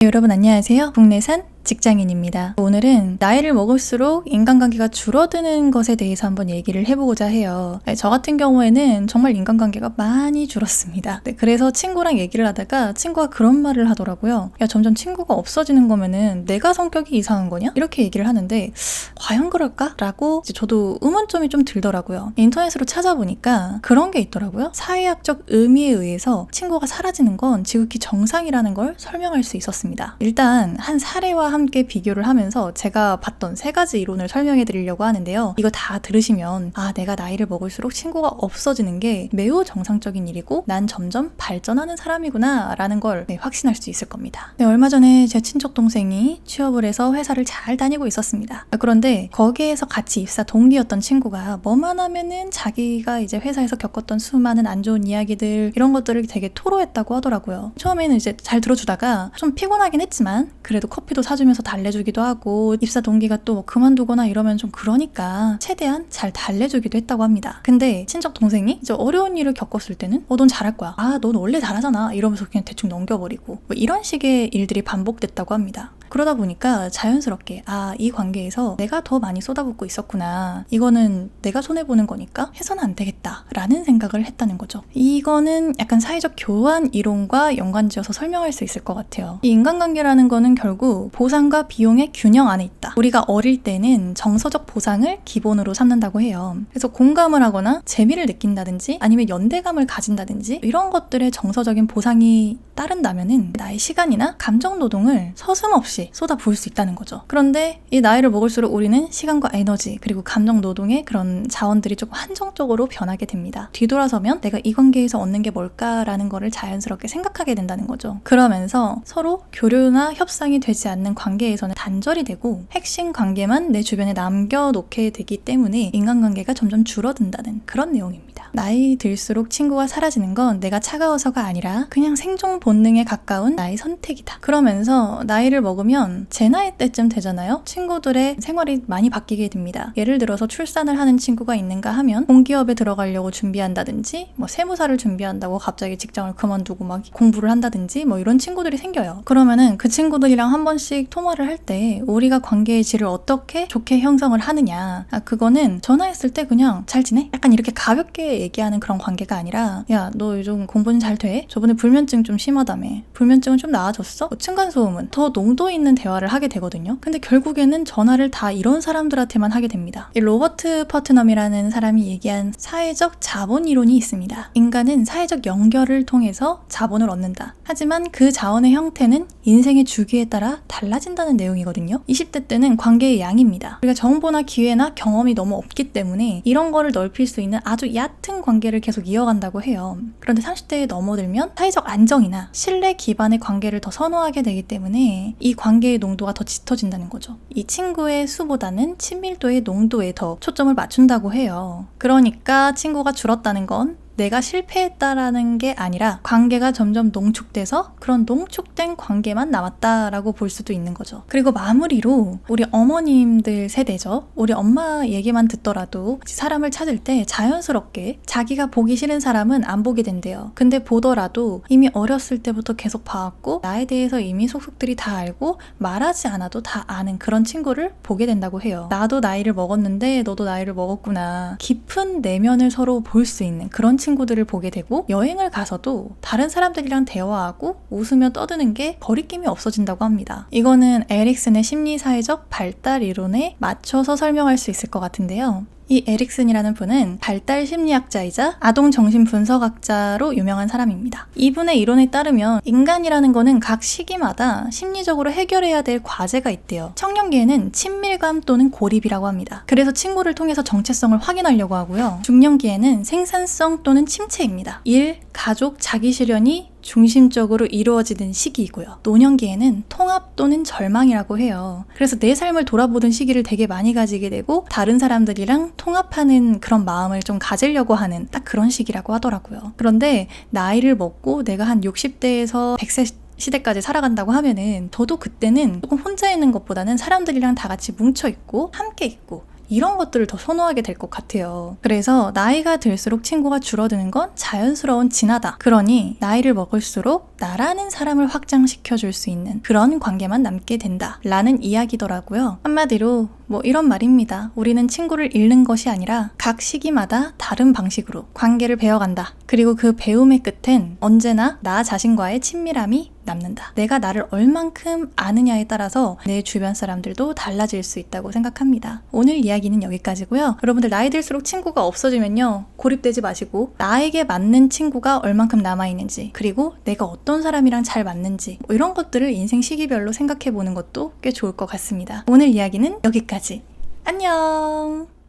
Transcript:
여러분 안녕하세요. 국내산 직장인입니다. 오늘은 나이를 먹을수록 인간관계가 줄어드는 것에 대해서 한번 얘기를 해보고자 해요. 저 같은 경우에는 정말 인간관계가 많이 줄었습니다. 그래서 친구랑 얘기를 하다가 친구가 그런 말을 하더라고요. 야, 점점 친구가 없어지는 거면은 내가 성격이 이상한 거냐? 이렇게 얘기를 하는데 과연 그럴까? 라고 저도 의문점이 좀 들더라고요. 인터넷으로 찾아보니까 그런 게 있더라고요. 사회학적 의미에 의해서 친구가 사라지는 건 지극히 정상이라는 걸 설명할 수 있었습니다. 일단 한 사례와 함께 비교를 하면서 제가 봤던 3가지 이론을 설명해 드리려고 하는데요. 이거 다 들으시면 내가 나이를 먹을수록 친구가 없어지는 게 매우 정상적인 일이고 난 점점 발전하는 사람이구나 라는 걸 확신할 수 있을 겁니다. 얼마 전에 제 친척 동생이 취업을 해서 회사를 잘 다니고 있었습니다. 그런데 거기에서 같이 입사 동기였던 친구가 뭐만 하면은 자기가 이제 회사에서 겪었던 수많은 안 좋은 이야기들 이런 것들을 되게 토로했다고 하더라고요. 처음에는 이제 잘 들어주다가 좀 피곤하긴 했지만 그래도 커피도 사주면서 달래주기도 하고 입사 동기가 또 그만두거나 이러면 좀 그러니까 최대한 잘 달래주기도 했다고 합니다. 근데 친척 동생이 이제 어려운 일을 겪었을 때는 넌 잘할 거야. 넌 원래 잘하잖아. 이러면서 그냥 대충 넘겨버리고 이런 식의 일들이 반복됐다고 합니다. 그러다 보니까 자연스럽게 이 관계에서 내가 더 많이 쏟아붓고 있었구나. 이거는 내가 손해보는 거니까 해서는 안 되겠다 라는 생각을 했다는 거죠. 이거는 약간 사회적 교환 이론과 연관지어서 설명할 수 있을 것 같아요. 이 인간관계라는 거는 결국 보상과 비용의 균형 안에 있다. 우리가 어릴 때는 정서적 보상을 기본으로 삼는다고 해요. 그래서 공감을 하거나 재미를 느낀다든지 아니면 연대감을 가진다든지 이런 것들의 정서적인 보상이 따른다면은 나의 시간이나 감정 노동을 서슴없이 쏟아부을 수 있다는 거죠. 그런데 이 나이를 먹을수록 우리는 시간과 에너지 그리고 감정 노동의 그런 자원들이 조금 한정적으로 변하게 됩니다. 뒤돌아서면 내가 이 관계에서 얻는 게 뭘까라는 거를 자연스럽게 생각하게 된다는 거죠. 그러면서 서로 교류나 협상이 되지 않는 관계에서는 단절이 되고 핵심 관계만 내 주변에 남겨놓게 되기 때문에 인간관계가 점점 줄어든다는 그런 내용입니다. 나이 들수록 친구가 사라지는 건 내가 차가워서가 아니라 그냥 생존 본능에 가까운 나의 선택이다. 그러면서 나이를 먹으면 제 나이 때쯤 되잖아요. 친구들의 생활이 많이 바뀌게 됩니다. 예를 들어서 출산을 하는 친구가 있는가 하면 공기업에 들어가려고 준비한다든지 세무사를 준비한다고 갑자기 직장을 그만두고 막 공부를 한다든지 이런 친구들이 생겨요. 그러면은 그 친구들이랑 한 번씩 통화를 할 때 우리가 관계의 질을 어떻게 좋게 형성을 하느냐, 그거는 전화했을 때 그냥 잘 지내? 약간 이렇게 가볍게 얘기하는 그런 관계가 아니라 야, 너 요즘 공부는 잘 돼? 저번에 불면증 좀 심하다며. 불면증은 좀 나아졌어? 층간소음은? 더 농도 있는 대화를 하게 되거든요. 근데 결국에는 전화를 다 이런 사람들한테만 하게 됩니다. 이 로버트 퍼트넘이라는 사람이 얘기한 사회적 자본 이론이 있습니다. 인간은 사회적 연결을 통해서 자본을 얻는다. 하지만 그 자원의 형태는 인생의 주기에 따라 달라진다는 내용이거든요. 20대 때는 관계의 양입니다. 우리가 정보나 기회나 경험이 너무 없기 때문에 이런 거를 넓힐 수 있는 아주 얕은 관계를 계속 이어간다고 해요. 그런데 30대에 넘어들면 사회적 안정이나 신뢰 기반의 관계를 더 선호하게 되기 때문에 이 관계의 농도가 더 짙어진다는 거죠. 이 친구의 수보다는 친밀도의 농도에 더 초점을 맞춘다고 해요. 그러니까 친구가 줄었다는 건 내가 실패했다라는 게 아니라 관계가 점점 농축돼서 그런 농축된 관계만 남았다라고 볼 수도 있는 거죠. 그리고 마무리로 우리 어머님들 세대죠. 우리 엄마 얘기만 듣더라도 사람을 찾을 때 자연스럽게 자기가 보기 싫은 사람은 안 보게 된대요. 근데 보더라도 이미 어렸을 때부터 계속 봐왔고 나에 대해서 이미 속속들이 다 알고 말하지 않아도 다 아는 그런 친구를 보게 된다고 해요. 나도 나이를 먹었는데 너도 나이를 먹었구나. 깊은 내면을 서로 볼 수 있는 그런 친구들을 보게 되고 여행을 가서도 다른 사람들이랑 대화하고 웃으며 떠드는 게 거리낌이 없어진다고 합니다. 이거는 에릭슨의 심리사회적 발달 이론에 맞춰서 설명할 수 있을 것 같은데요. 이 에릭슨이라는 분은 발달 심리학자이자 아동 정신 분석학자로 유명한 사람입니다. 이분의 이론에 따르면 인간이라는 거는 각 시기마다 심리적으로 해결해야 될 과제가 있대요. 청년기에는 친밀감 또는 고립이라고 합니다. 그래서 친구를 통해서 정체성을 확인하려고 하고요. 중년기에는 생산성 또는 침체입니다. 일, 가족, 자기 실현이 중심적으로 이루어지는 시기이고요. 노년기에는 통합 또는 절망이라고 해요. 그래서 내 삶을 돌아보던 시기를 되게 많이 가지게 되고 다른 사람들이랑 통합하는 그런 마음을 좀 가지려고 하는 딱 그런 시기라고 하더라고요. 그런데 나이를 먹고 내가 한 60대에서 100세 시대까지 살아간다고 하면은 저도 그때는 조금 혼자 있는 것보다는 사람들이랑 다 같이 뭉쳐있고 함께 있고 이런 것들을 더 선호하게 될 것 같아요. 그래서 나이가 들수록 친구가 줄어드는 건 자연스러운 진화다. 그러니 나이를 먹을수록 나라는 사람을 확장시켜 줄 수 있는 그런 관계만 남게 된다 라는 이야기더라고요. 한마디로 뭐 이런 말입니다. 우리는 친구를 잃는 것이 아니라 각 시기마다 다른 방식으로 관계를 배워간다. 그리고 그 배움의 끝엔 언제나 나 자신과의 친밀함이 남는다. 내가 나를 얼만큼 아느냐에 따라서 내 주변 사람들도 달라질 수 있다고 생각합니다. 오늘 이야기는 여기까지고요. 여러분들 나이 들수록 친구가 없어지면요, 고립되지 마시고 나에게 맞는 친구가 얼만큼 남아있는지, 그리고 내가 어떤 사람이랑 잘 맞는지, 뭐 이런 것들을 인생 시기별로 생각해보는 것도 꽤 좋을 것 같습니다. 오늘 이야기는 여기까지. 안녕.